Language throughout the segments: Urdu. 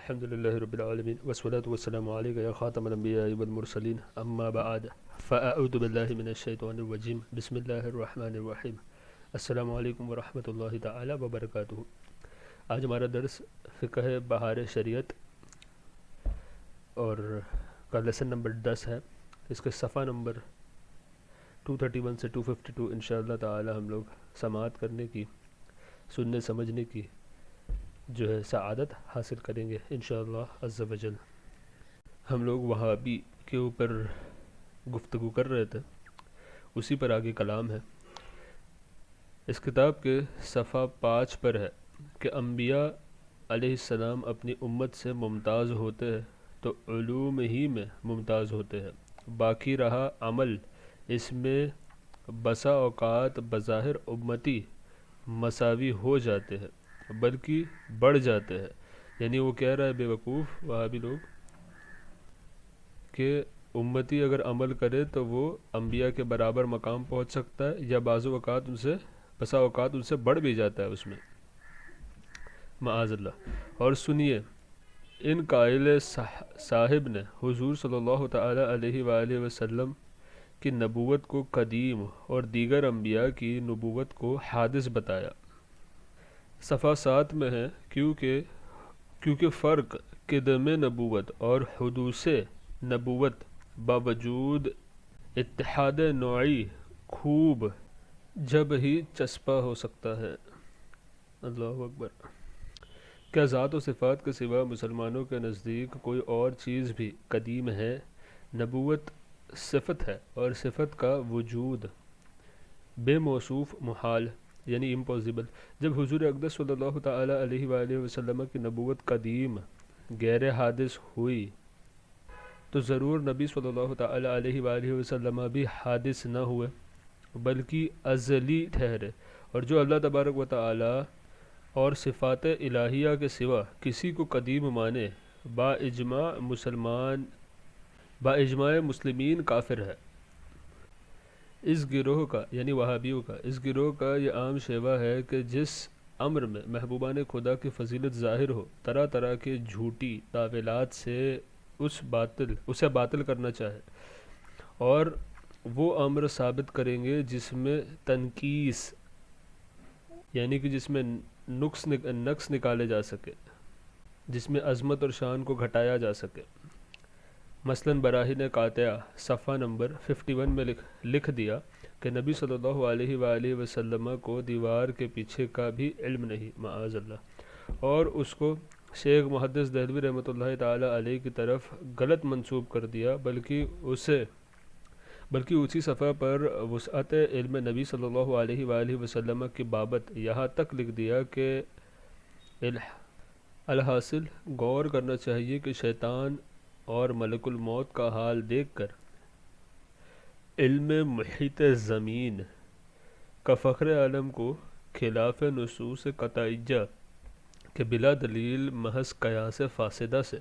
الحمد لله رب العالمين والصلاة والسلام عليك يا خاتم الأنبياء والمرسلين أما بعد فأعوذ بالله من الشيطان الرجيم بسم الله الرحمن الرحيم السلام علیکم ورحمۃ اللہ تعالی وبرکاتہ۔ آج ہمارا درس فقہ بہار شریعت اور کا لیسن نمبر 10 ہے۔ اس کے صفحہ نمبر 231 سے 252 انشاءاللہ تعالی ہم لوگ سماعت کرنے کی، سننے سمجھنے کی جو ہے سعادت حاصل کریں گے انشاءاللہ عز و جل۔ ہم لوگ وہابی کے اوپر گفتگو کر رہے تھے، اسی پر آگے کلام ہے۔ اس کتاب کے صفحہ 5 پر ہے کہ انبیاء علیہ السلام اپنی امت سے ممتاز ہوتے ہیں تو علوم ہی میں ممتاز ہوتے ہیں، باقی رہا عمل، اس میں بسا اوقات بظاہر امتی مساوی ہو جاتے ہیں بلکہ بڑھ جاتے ہیں۔ یعنی وہ کہہ رہا ہے بے وقوف وہابی لوگ کہ امتی اگر عمل کرے تو وہ انبیاء کے برابر مقام پہنچ سکتا ہے، یا بعض اوقات بسا اوقات ان سے بڑھ بھی جاتا ہے اس میں، معاذ اللہ۔ اور سنیے، ان قائل صاحب نے حضور صلی اللہ تعالی علیہ وآلہ وسلم کی نبوت کو قدیم اور دیگر انبیاء کی نبوت کو حادث بتایا۔ صفحہ 7 میں ہے کیونکہ فرق قدم نبوت اور حدوث نبوت باوجود اتحاد نوعی خوب جب ہی چسپاں ہو سکتا ہے۔ اللہ اکبر۔ کیا ذات و صفات کے سوا مسلمانوں کے نزدیک کوئی اور چیز بھی قدیم ہے؟ نبوت صفت ہے اور صفت کا وجود بے موصوف محال، یعنی امپاسبل۔ جب حضور اقدس صلی اللہ تعالی علیہ وآلہ وسلم کی نبوت قدیم غیر حادث ہوئی تو ضرور نبی صلی اللہ تعالی علیہ وآلہ وسلم بھی حادث نہ ہوئے بلکہ ازلی ٹھہرے، اور جو اللہ تبارک و تعالی اور صفات الہیہ کے سوا کسی کو قدیم مانے با اجماع مسلمین کافر ہے۔ اس گروہ کا یعنی وہابیوں کا اس گروہ کا یہ عام شیوہ ہے کہ جس امر میں محبوبان خدا کی فضیلت ظاہر ہو، طرح طرح کے جھوٹی تاویلات سے اسے باطل کرنا چاہے، اور وہ امر ثابت کریں گے جس میں تنقیص یعنی کہ جس میں نقص نکالے جا سکے، جس میں عظمت اور شان کو گھٹایا جا سکے۔ مثلاً براہین قاطعہ صفحہ نمبر 51 میں لکھ دیا کہ نبی صلی اللہ علیہ وآلہ وسلم کو دیوار کے پیچھے کا بھی علم نہیں، معاذ اللہ، اور اس کو شیخ محدث دہلوی رحمۃ اللہ تعالی علیہ کی طرف غلط منسوب کر دیا، بلکہ اسی صفحہ پر وسعت علم نبی صلی اللہ علیہ وآلہ وسلم کی بابت یہاں تک لکھ دیا کہ الحاصل غور کرنا چاہیے کہ شیطان اور ملک الموت کا حال دیکھ کر علم محیط زمین کا فخر عالم کو خلاف نصوص قطعیہ کہ بلا دلیل محض قیاس فاسدہ سے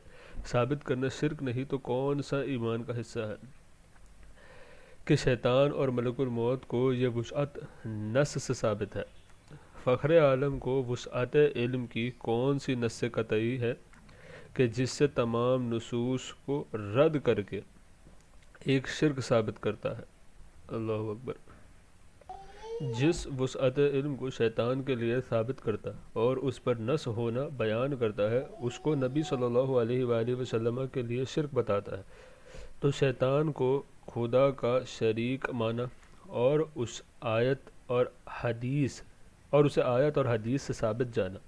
ثابت کرنا شرک نہیں تو کون سا ایمان کا حصہ ہے کہ شیطان اور ملک الموت کو یہ وسعت نص سے ثابت ہے۔ فخر عالم کو وسعت علم کی کون سی نص قطعی ہے کہ جس سے تمام نصوص کو رد کر کے ایک شرک ثابت کرتا ہے؟ اللہ اکبر۔ جس وسعت علم کو شیطان کے لیے ثابت کرتا اور اس پر نص ہونا بیان کرتا ہے، اس کو نبی صلی اللہ علیہ وآلہ وسلم کے لیے شرک بتاتا ہے، تو شیطان کو خدا کا شریک مانا اور اسے آیت اور حدیث سے ثابت جانا۔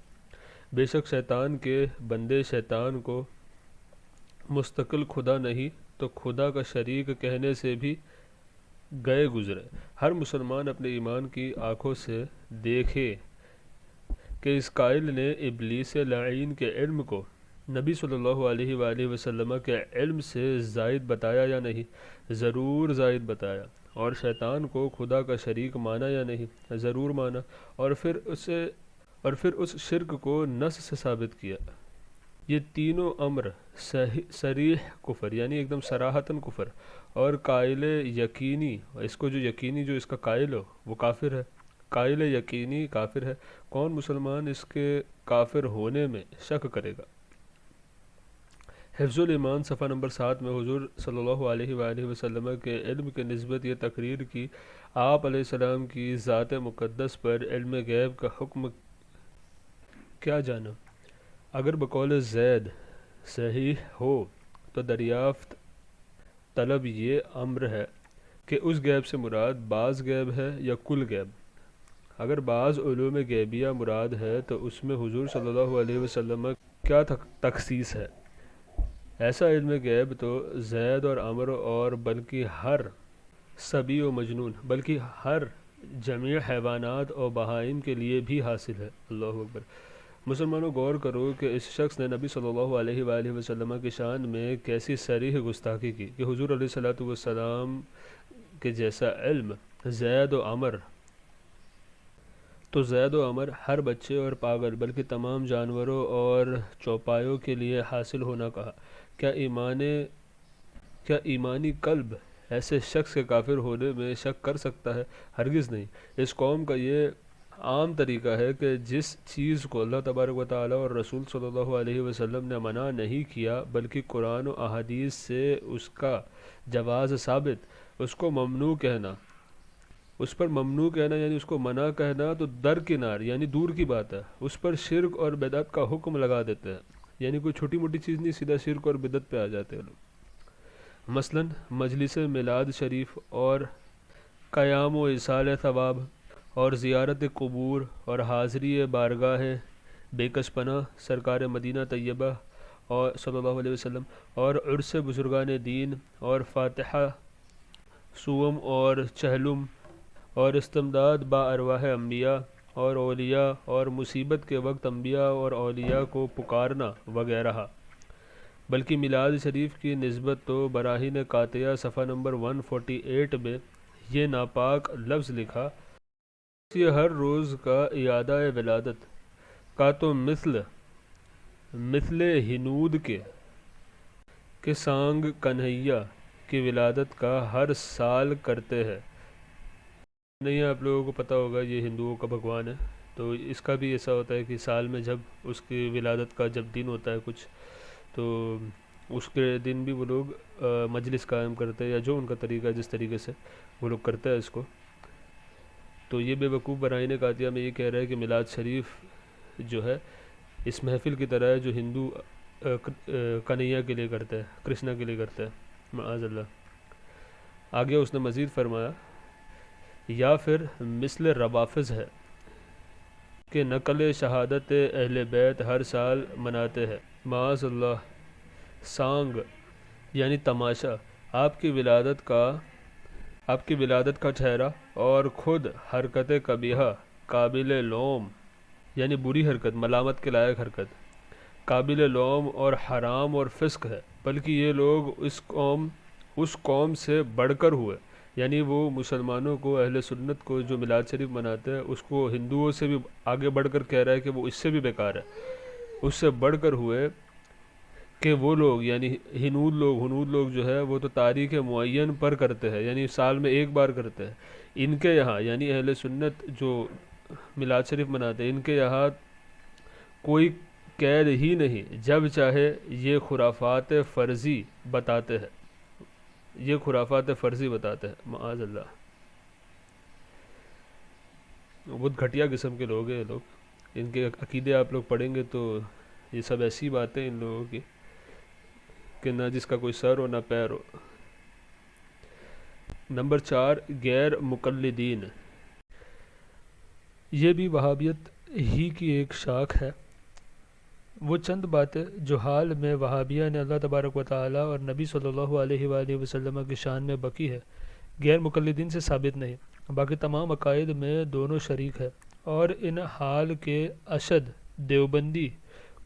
بے شک شیطان کے بندے شیطان کو مستقل خدا نہیں تو خدا کا شریک کہنے سے بھی گئے گزرے۔ ہر مسلمان اپنے ایمان کی آنکھوں سے دیکھے کہ اس قائل نے ابلیس لعین کے علم کو نبی صلی اللہ علیہ وآلہ وسلم کے علم سے زائد بتایا یا نہیں؟ ضرور زائد بتایا۔ اور شیطان کو خدا کا شریک مانا یا نہیں؟ ضرور مانا، اور پھر اس شرک کو نص سے ثابت کیا۔ یہ تینوں امر صریح کفر یعنی ایک دم صراحتاً کفر، اور قائل یقینی، اس کو جو یقینی جو اس کا قائل ہو وہ کافر ہے، قائل یقینی کافر ہے۔ کون مسلمان اس کے کافر ہونے میں شک کرے گا؟ حفظ الایمان صفحہ نمبر 7 میں حضور صلی اللہ علیہ وآلہ وسلم کے علم کے نسبت یہ تقریر کی، آپ علیہ السلام کی ذات مقدس پر علم غیب کا حکم کیا جانا؟ اگر بقول زید صحیح ہو تو دریافت طلب یہ امر ہے کہ اس غیب سے مراد بعض غیب ہے یا کل غیب؟ اگر بعض علوم غیبیہ مراد ہے تو اس میں حضور صلی اللہ علیہ وسلم کیا تخصیص ہے؟ ایسا علم غیب تو زید اور عمر اور بلکہ ہر صبی و مجنون بلکہ ہر جمیع حیوانات اور بہائم کے لیے بھی حاصل ہے۔ اللہ اکبر۔ مسلمانوں غور کرو کہ اس شخص نے نبی صلی اللہ علیہ وآلہ وسلم کی شان میں کیسی صریح گستاخی کی کہ حضور علیہ الصلوۃ والسلام کے جیسا علم زید و عمر ہر بچے اور پاگل بلکہ تمام جانوروں اور چوپایوں کے لیے حاصل ہونا کہا۔ کیا ایمانی قلب ایسے شخص کے کافر ہونے میں شک کر سکتا ہے؟ ہرگز نہیں۔ اس قوم کا یہ عام طریقہ ہے کہ جس چیز کو اللہ تبارک و تعالی اور رسول صلی اللہ علیہ وسلم نے منع نہیں کیا بلکہ قرآن و احادیث سے اس کا جواز ثابت، اس کو ممنوع کہنا، اس پر ممنوع کہنا یعنی اس کو منع کہنا تو درکنار یعنی دور کی بات ہے، اس پر شرک اور بدعت کا حکم لگا دیتے ہیں، یعنی کوئی چھوٹی موٹی چیز نہیں، سیدھا شرک اور بدعت پہ آ جاتے ہیں لوگ۔ مثلا مجلس میلاد شریف اور قیام و ایصال ثواب اور زیارت قبور اور حاضری بارگاہ بے کس پناہ سرکار مدینہ طیبہ اور صلی اللہ علیہ وسلم اور عرس بزرگان دین اور فاتحہ صوم اور چہلم اور استمداد با ارواح انبیاء اور اولیاء اور مصیبت کے وقت انبیاء اور اولیاء کو پکارنا وغیرہ۔ بلکہ میلاد شریف کی نسبت تو براہین قاطعہ صفحہ نمبر 148 میں یہ ناپاک لفظ لکھا، یہ ہر روز کا اعادہ ولادت کا تو مثل ہنود کے سانگ کنہیا کی ولادت کا ہر سال کرتے ہیں۔ نہیں، آپ لوگوں کو پتہ ہوگا یہ ہندوؤں کا بھگوان ہے، تو اس کا بھی ایسا ہوتا ہے کہ سال میں جب اس کی ولادت کا جب دن ہوتا ہے کچھ، تو اس کے دن بھی وہ لوگ مجلس قائم کرتے ہیں، یا جو ان کا طریقہ ہے جس طریقے سے وہ لوگ کرتے ہیں اس کو۔ تو یہ بے وقوف براہین قاطعہ میں یہ کہہ رہا ہے کہ میلاد شریف جو ہے اس محفل کی طرح ہے جو ہندو کنہیا کے لیے کرتا ہے، کرشنا کے لیے کرتا ہے، معاذ اللہ۔ آگے اس نے مزید فرمایا، یا پھر مثل روافظ ہے کہ نقل شہادت اہل بیت ہر سال مناتے ہیں، معاذ اللہ۔ سانگ یعنی تماشا آپ کی ولادت کا ٹھہرا اور خود حرکت قبیحہ قابل لوم یعنی بری حرکت، ملامت کے لائق حرکت، قابل لوم اور حرام اور فسق ہے، بلکہ یہ لوگ اس قوم سے بڑھ کر ہوئے، یعنی وہ مسلمانوں کو، اہل سنت کو جو میلاد شریف مناتے ہیں اس کو ہندوؤں سے بھی آگے بڑھ کر کہہ رہا ہے کہ وہ اس سے بھی بیکار ہے، اس سے بڑھ کر ہوئے کہ وہ لوگ یعنی ہنود لوگ جو ہے وہ تو تاریخ معین پر کرتے ہیں، یعنی سال میں ایک بار کرتے ہیں۔ ان کے یہاں یعنی اہل سنت جو میلاد شریف مناتے ہیں، ان کے یہاں کوئی قید ہی نہیں، جب چاہے یہ خرافات فرضی بتاتے ہیں، معاذ اللہ۔ بہت گھٹیا قسم کے لوگ ہیں یہ لوگ، ان کے عقیدے آپ لوگ پڑھیں گے تو یہ سب ایسی باتیں ان لوگوں کی کہ نہ جس کا کوئی سر ہو نہ پیر ہو۔ نمبر 4، غیر مقلدین۔ یہ بھی وہابیت ہی کی ایک شاخ ہے۔ وہ چند باتیں جو حال میں وہابیہ نے اللہ تبارک و تعالی اور نبی صلی اللہ علیہ وآلہ وسلم کی شان میں بکی ہے، غیر مقلدین سے ثابت نہیں، باقی تمام عقائد میں دونوں شریک ہے، اور ان حال کے اشد دیوبندی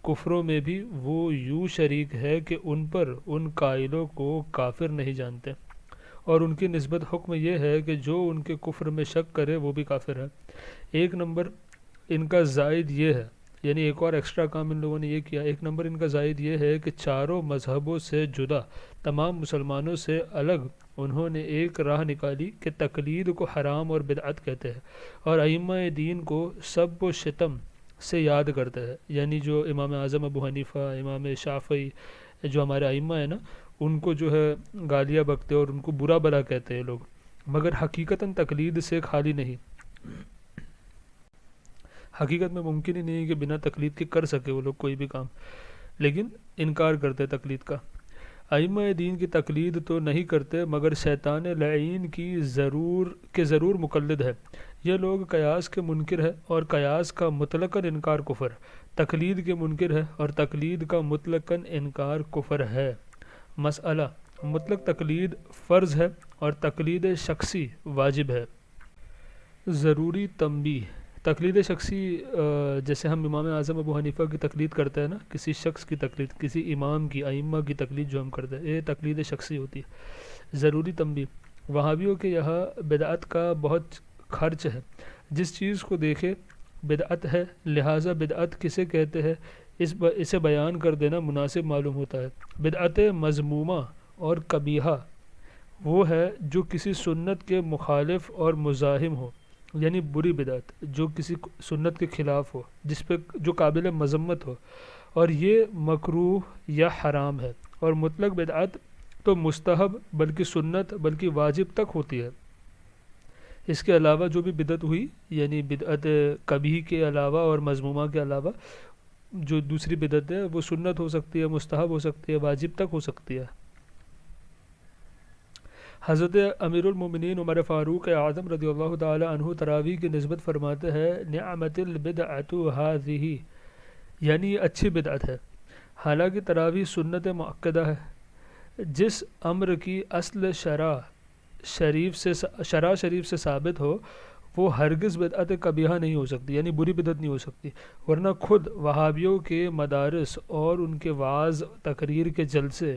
کفروں میں بھی وہ یوں شریک ہے کہ ان پر ان قائلوں کو کافر نہیں جانتے، اور ان کی نسبت حکم یہ ہے کہ جو ان کے کفر میں شک کرے وہ بھی کافر ہے۔ ایک نمبر ان کا زائد یہ ہے، یعنی ایک اور ایکسٹرا کام ان لوگوں نے یہ کیا، ایک نمبر ان کا زائد یہ ہے کہ چاروں مذہبوں سے جدا، تمام مسلمانوں سے الگ انہوں نے ایک راہ نکالی کہ تقلید کو حرام اور بدعت کہتے ہیں، اور ائمہ دین کو سب و شتم سے یاد کرتے ہیں، یعنی جو امام اعظم ابو حنیفہ، امام شافعی، جو ہمارے ائمہ ہیں نا ان کو جو ہے گالیاں بکتے اور ان کو برا بلا کہتے ہیں لوگ، مگر حقیقتاً تقلید سے خالی نہیں. حقیقت میں ممکن ہی نہیں ہے کہ بنا تقلید کے کر سکے وہ لوگ کوئی بھی کام، لیکن انکار کرتے تقلید کا. ائمہ دین کی تقلید تو نہیں کرتے مگر شیطان لعین کی ضرور مقلد ہے. یہ لوگ قیاس کے منکر ہے اور قیاس کا مطلقاً انکار کفر، تقلید کے منکر ہے اور تقلید کا مطلقاً انکار کفر ہے. مسئلہ: مطلق تقلید فرض ہے اور تقلید شخصی واجب ہے. ضروری تنبیہ: تقلید شخصی جیسے ہم امام اعظم ابو حنیفہ کی تقلید کرتے ہیں نا، کسی شخص کی تقلید، کسی امام کی، ائمہ کی تقلید جو ہم کرتے ہیں، یہ تقلید شخصی ہوتی ہے. ضروری تنبیہ: وہابیوں کے یہاں بدعت کا بہت خرچ ہے. جس چیز کو دیکھے بدعت ہے، لہٰذا بدعت کسے کہتے ہیں اسے بیان کر دینا مناسب معلوم ہوتا ہے. بدعت مذمومہ اور قبیحہ وہ ہے جو کسی سنت کے مخالف اور مزاحم ہو، یعنی بری بدعت جو کسی سنت کے خلاف ہو، جس پہ جو قابل مذمت ہو، اور یہ مکروہ یا حرام ہے. اور مطلق بدعت تو مستحب بلکہ سنت بلکہ واجب تک ہوتی ہے. اس کے علاوہ جو بھی بدعت ہوئی، یعنی بدعت قبیح کے علاوہ اور مذمومہ کے علاوہ جو دوسری بدعت ہے وہ سنت ہو سکتی ہے، مستحب ہو سکتی ہے، واجب تک ہو سکتی ہے. حضرت امیر المومنین عمر فاروق اعظم رضی اللہ تعالی عنہ تراویح کی نسبت فرماتے ہیں نعمت البدعۃ ھذہ، یعنی یہ اچھی بدعت ہے. حالانکہ تراویح سنت مؤکدہ ہے. جس امر کی اصل شرع شریف سے ثابت ہو وہ ہرگز بدعت قبیحہ نہیں ہو سکتی، یعنی بری بدعت نہیں ہو سکتی. ورنہ خود وہابیوں کے مدارس اور ان کے وعظ تقریر کے جلسے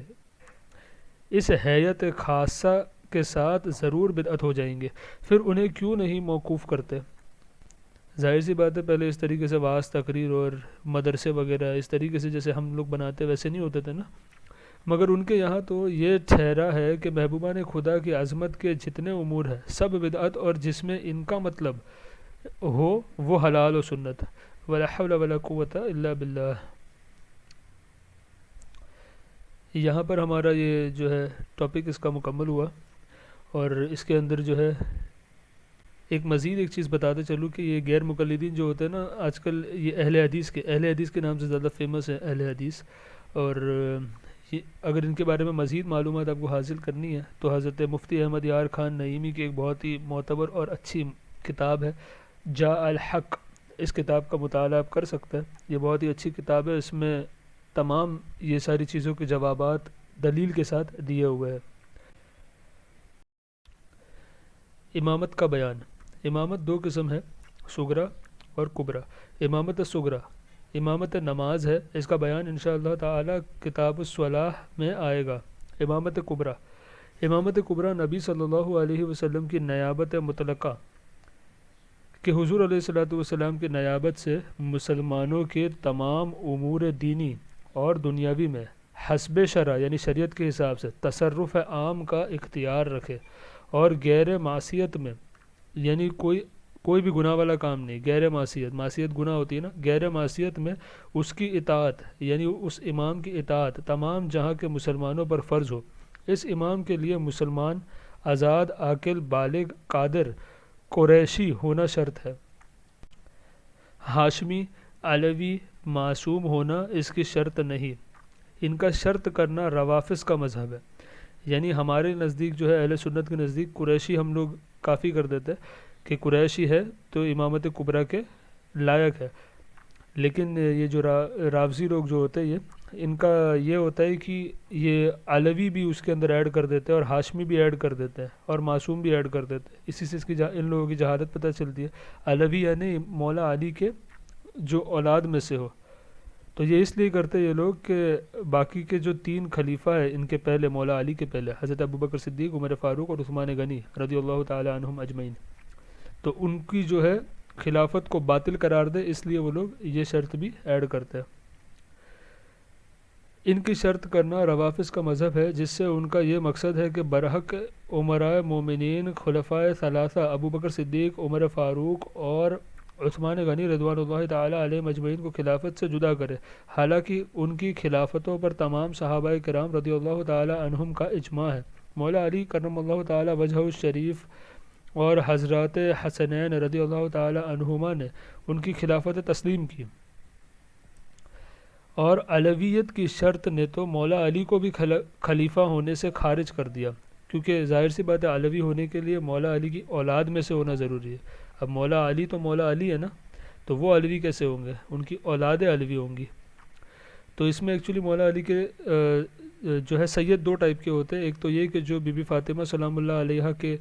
اس حیت خاصہ کے ساتھ ضرور بدعت ہو جائیں گے، پھر انہیں کیوں نہیں موقوف کرتے؟ ظاہر سی بات ہے پہلے اس طریقے سے وعظ تقریر اور مدرسے وغیرہ اس طریقے سے جیسے ہم لوگ بناتے ویسے نہیں ہوتے تھے نا، مگر ان کے یہاں تو یہ ٹھہرا ہے کہ محبوبان خدا کی عظمت کے جتنے امور ہیں سب بدعت، اور جس میں ان کا مطلب ہو وہ حلال و سنت. ولا حول ولا قوۃ الا باللہ. یہاں پر ہمارا یہ جو ہے ٹاپک اس کا مکمل ہوا، اور اس کے اندر جو ہے مزید ایک چیز بتاتے چلوں کہ یہ غیر مقلدین جو ہوتے ہیں نا آج کل، یہ اہل حدیث کے نام سے زیادہ فیمس ہے اہل حدیث. اور اگر ان کے بارے میں مزید معلومات آپ کو حاصل کرنی ہے تو حضرت مفتی احمد یار خان نعیمی کی ایک بہت ہی معتبر اور اچھی کتاب ہے جاء الحق، اس کتاب کا مطالعہ آپ کر سکتے ہیں. یہ بہت ہی اچھی کتاب ہے، اس میں تمام یہ ساری چیزوں کے جوابات دلیل کے ساتھ دیے ہوئے ہیں. امامت کا بیان. امامت دو قسم ہے، صغرا اور کبرا. امامت صغرا امامت نماز ہے، اس کا بیان انشاءاللہ تعالی کتاب الصلاح میں آئے گا. امامت کبرا نبی صلی اللہ علیہ وسلم کی نیابت مطلقہ کہ حضور علیہ الصلوۃ والسلام کی نیابت سے مسلمانوں کے تمام امور دینی اور دنیاوی میں حسب شرع یعنی شریعت کے حساب سے تصرف عام کا اختیار رکھے، اور غیر معصیت میں یعنی کوئی بھی گناہ والا کام نہیں، غیر معصیت گناہ ہوتی ہے نا، غیر معصیت میں اس کی اطاعت یعنی اس امام کی اطاعت تمام جہاں کے مسلمانوں پر فرض ہو. اس امام کے لیے مسلمان آزاد، عاقل، بالغ، قادر، قریشی ہونا شرط ہے. ہاشمی، علوی، معصوم ہونا اس کی شرط نہیں. ان کا شرط کرنا روافظ کا مذہب ہے، یعنی ہمارے نزدیک جو ہے اہل سنت کے نزدیک قریشی ہم لوگ کافی کر دیتے کہ قریشی ہے تو امامت کبریٰ کے لائق ہے. لیکن یہ جو رافضی لوگ جو ہوتے ہیں ان کا یہ ہوتا ہے کہ یہ علوی بھی اس کے اندر ایڈ کر دیتے ہیں اور ہاشمی بھی ایڈ کر دیتے ہیں اور معصوم بھی ایڈ کر دیتے ہیں. اسی سے ان لوگوں کی جہالت پتہ چلتی ہے. علوی یعنی مولا علی کے جو اولاد میں سے ہو، تو یہ اس لیے کرتے یہ لوگ کہ باقی کے جو 3 خلیفہ ہیں ان کے پہلے، مولا علی کے پہلے حضرت ابوبکر صدیق، عمر فاروق اور عثمان غنی رضی اللہ تعالی عنہم اجمعین، تو ان کی جو ہے خلافت کو باطل قرار دے، اس لیے وہ لوگ یہ شرط بھی ایڈ کرتے ہیں. ان کی شرط کرنا روافظ کا مذہب ہے، جس سے ان کا یہ مقصد ہے کہ برحق عمرائے مومنین خلفائے ثلاثہ ابوبکر صدیق، عمر فاروق اور عثمان غنی رضوان اللہ تعالی علیہ مجمعین کو خلافت سے جدا کرے، حالانکہ ان کی خلافتوں پر تمام صحابہ کرام رضی اللہ تعالی عنہم کا اجماع ہے۔ مولا علی کرم اللہ تعالی وجہہ الشریف اور حضرات حسنین رضی اللہ تعالی عنہما نے ان کی خلافت تسلیم کی، اور علویت کی شرط نے تو مولا علی کو بھی خلیفہ ہونے سے خارج کر دیا، کیونکہ ظاہر سی بات ہے علوی ہونے کے لیے مولا علی کی اولاد میں سے ہونا ضروری ہے۔ اب مولا علی تو مولا علی ہے نا، تو وہ علوی کیسے ہوں گے؟ ان کی اولاد علوی ہوں گی۔ تو اس میں ایکچولی مولا علی کے جو ہے سید دو ٹائپ کے ہوتے ہیں، ایک تو یہ کہ جو بی بی فاطمہ سلام اللہ علیہ کے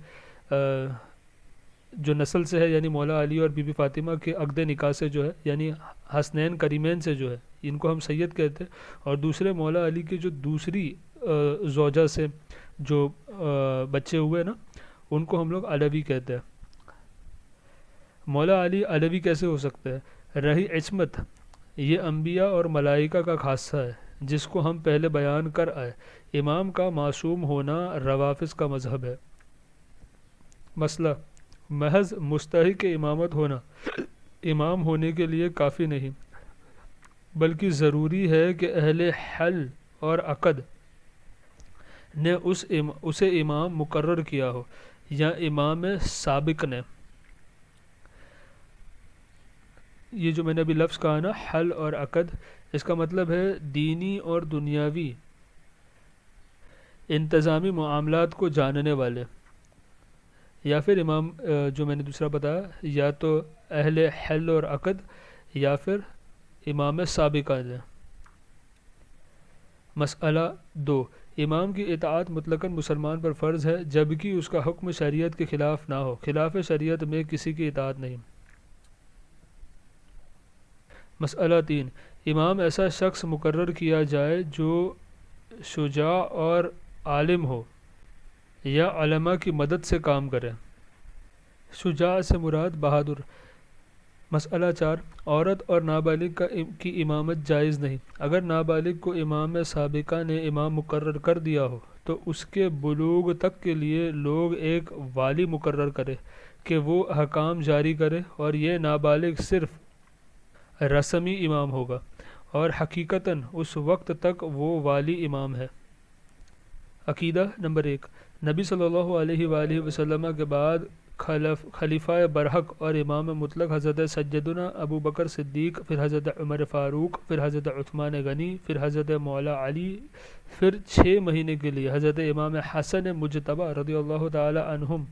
جو نسل سے ہے، یعنی مولا علی اور بی بی فاطمہ کے عقد نکاح سے جو ہے، یعنی حسنین کریمین سے جو ہے، ان کو ہم سید کہتے ہیں، اور دوسرے مولا علی کے جو دوسری زوجہ سے جو بچے ہوئے نا، ان کو ہم لوگ علوی کہتے ہیں۔ مولا علی علوی کیسے ہو سکتا ہے؟ رہی عصمت، یہ انبیاء اور ملائکہ کا خاصہ ہے، جس کو ہم پہلے بیان کر آئے۔ امام کا معصوم ہونا روافض کا مذہب ہے۔ مسئلہ، محض مستحق امامت ہونا امام ہونے کے لیے کافی نہیں، بلکہ ضروری ہے کہ اہل حل اور عقد نے اسے امام مقرر کیا ہو، یا امام سابق نے۔ یہ جو میں نے ابھی لفظ کہا نا، حل اور عقد، اس کا مطلب ہے دینی اور دنیاوی انتظامی معاملات کو جاننے والے، یا پھر امام جو میں نے دوسرا بتایا، یا تو اہل حل اور عقد یا پھر امام سابقہ نے۔ مسئلہ 2، امام کی اطاعت مطلقاً مسلمان پر فرض ہے، جبکہ اس کا حکم شریعت کے خلاف نہ ہو۔ خلاف شریعت میں کسی کی اطاعت نہیں۔ مسئلہ 3، امام ایسا شخص مقرر کیا جائے جو شجاع اور عالم ہو، یا علماء کی مدد سے کام کرے۔ شجاع سے مراد بہادر۔ مسئلہ 4، عورت اور نابالغ کی امامت جائز نہیں۔ اگر نابالغ کو امام سابقہ نے امام مقرر کر دیا ہو تو اس کے بلوغ تک کے لیے لوگ ایک والی مقرر کرے کہ وہ احکام جاری کرے، اور یہ نابالغ صرف رسمی امام ہوگا، اور حقیقتاً اس وقت تک وہ والی امام ہے۔ عقیدہ نمبر 1، نبی صلی اللہ علیہ وآلہ وسلم کے بعد خلیفہ برحق اور امام مطلق حضرت سیدنا ابو بکر صدیق، پھر حضرت عمر فاروق، پھر حضرت عثمان غنی، پھر حضرت مولا علی، پھر 6 مہینے کے لیے حضرت امام حسن مجتبی رضی اللہ تعالی عنہم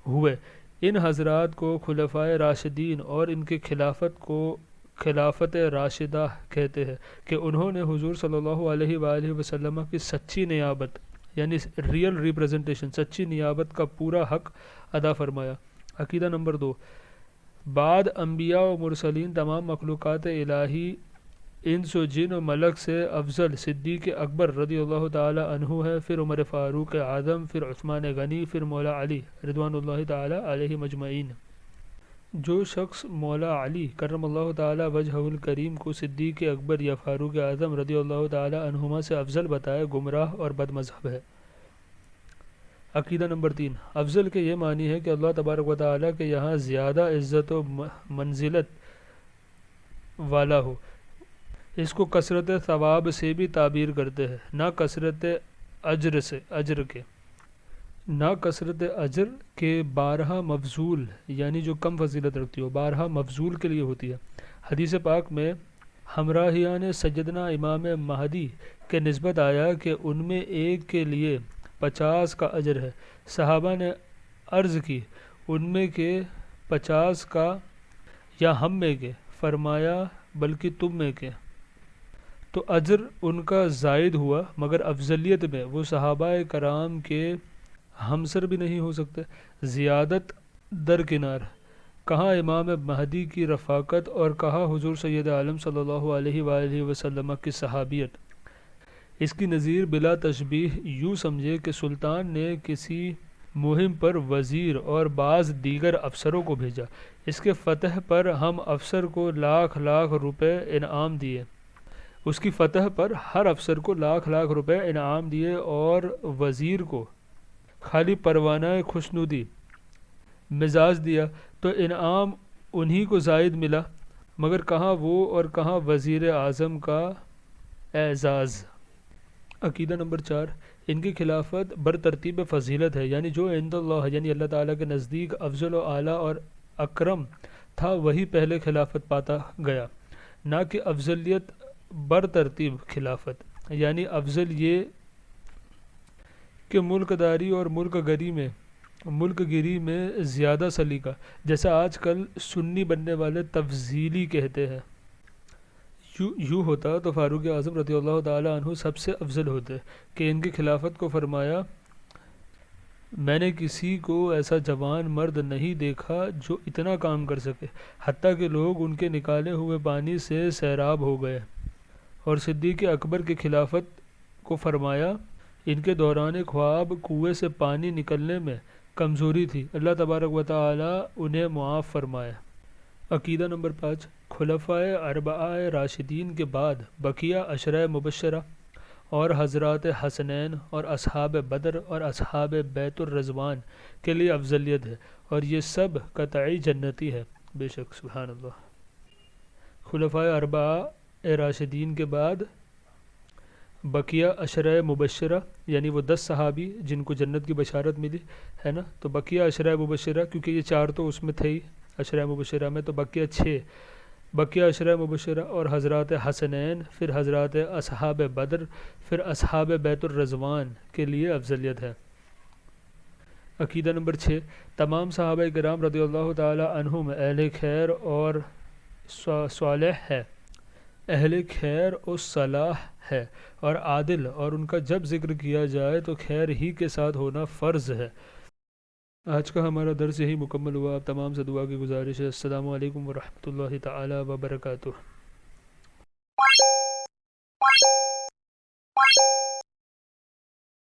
ہوئے۔ ان حضرات کو خلفائے راشدین اور ان کی خلافت کو خلافت راشدہ کہتے ہیں کہ انہوں نے حضور صلی اللہ علیہ وآلہ وسلم کی سچی نیابت، یعنی ریئل ریپریزنٹیشن، سچی نیابت کا پورا حق ادا فرمایا۔ عقیدہ نمبر 2، بعد انبیاء و مرسلین تمام مخلوقات الہی انس و جن و ملک سے افضل صدیق اکبر رضی اللہ تعالی عنہ ہے، پھر عمر فاروق اعظم، پھر عثمان غنی، پھر مولا علی رضوان اللہ تعالی علیہ مجمعین۔ جو شخص مولا علی کرم اللہ تعالی وجہہ الکریم کو صدیق اکبر یا فاروق اعظم رضی اللہ تعالی عنہما سے افضل بتائے، گمراہ اور بد مذہب ہے۔ عقیدہ نمبر 3، افضل کے یہ معنی ہے کہ اللہ تبارک و تعالی کے یہاں زیادہ عزت و منزلت والا ہو۔ اس کو کثرت ثواب سے بھی تعبیر کرتے ہیں، نہ کثرت اجر کے، نہ کثرت اجر کے 12 مفضول، یعنی جو کم فضیلت رکھتی ہو، 12 مفضول کے لیے ہوتی ہے۔ حدیث پاک میں ہمراہیان سیدنا امام مہدی کے نسبت آیا کہ ان میں ایک کے لیے 50 کا اجر ہے۔ صحابہ نے عرض کی، ان میں کے 50 کا یا ہم میں کے؟ فرمایا بلکہ تم میں کے۔ تو اجر ان کا زائد ہوا، مگر افضلیت میں وہ صحابہ کرام کے ہمسر بھی نہیں ہو سکتے۔ زیادت درکنار، کہاں امام مہدی کی رفاقت اور کہاں حضور سید عالم صلی اللہ علیہ وآلہ وسلم کی صحابیت۔ اس کی نظیر بلا تشبیہ یوں سمجھے کہ سلطان نے کسی مہم پر وزیر اور بعض دیگر افسروں کو بھیجا، اس کے فتح پر ہم افسر کو لاکھ لاکھ روپے انعام دیے، اس کی فتح پر ہر افسر کو لاکھ لاکھ روپے انعام دیے، اور وزیر کو خالی پروانہ خوشنودی مزاج دیا، تو انعام انہی کو زائد ملا، مگر کہاں وہ اور کہاں وزیر اعظم کا اعزاز۔ عقیدہ نمبر 4، ان کی خلافت برترتیب فضیلت ہے، یعنی جو عند اللہ یعنی اللہ تعالیٰ کے نزدیک افضل و اعلیٰ اور اکرم تھا وہی پہلے خلافت پاتا گیا، نہ کہ افضلیت برترتیب خلافت، یعنی افضل یہ کہ ملک داری اور ملک گیری میں زیادہ سلیقہ، جیسا آج کل سنی بننے والے تفضیلی کہتے ہیں۔ یوں ہوتا تو فاروق اعظم رضی اللہ تعالیٰ عنہ سب سے افضل ہوتے کہ ان کی خلافت کو فرمایا، میں نے کسی کو ایسا جوان مرد نہیں دیکھا جو اتنا کام کر سکے، حتیٰ کہ لوگ ان کے نکالے ہوئے پانی سے سیراب ہو گئے۔ اور صدیق اکبر کی خلافت کو فرمایا، ان کے دوران خواب کنویں سے پانی نکلنے میں کمزوری تھی، اللہ تبارک و تعالی انہیں معاف فرمائے۔ عقیدہ نمبر 5، خلفائے اربعہ راشدین کے بعد بقیہ عشرہ مبشرہ اور حضرات حسنین اور اصحاب بدر اور اصحاب بیت الرضوان کے لیے افضلیت ہے، اور یہ سب قطعی جنتی ہے۔ بے شک، سبحان اللہ۔ خلفائے اربعہ راشدین کے بعد بقیہ عشرہ مبشرہ، یعنی وہ 10 صحابی جن کو جنت کی بشارت ملی ہے نا، تو بقیہ عشرہ مبشرہ، کیونکہ یہ 4 تو اس میں تھے ہی عشرہ مبشرہ میں، تو بقیہ 6 بقیہ عشرہ مبشرہ اور حضرات حسنین، پھر حضرات اصحاب بدر، پھر اصحاب بیت الرضوان کے لیے افضلیت ہے۔ عقیدہ نمبر 6، تمام صحابہ کرام رضی اللہ تعالی عنہم اہل خیر اور صالح ہے، اہل خیر و صلاح ہے اور عادل، اور ان کا جب ذکر کیا جائے تو خیر ہی کے ساتھ ہونا فرض ہے۔ آج کا ہمارا درس یہی مکمل ہوا۔ آپ تمام سے دعا کی گزارش ہے۔ السلام علیکم ورحمۃ اللہ تعالی وبرکاتہ۔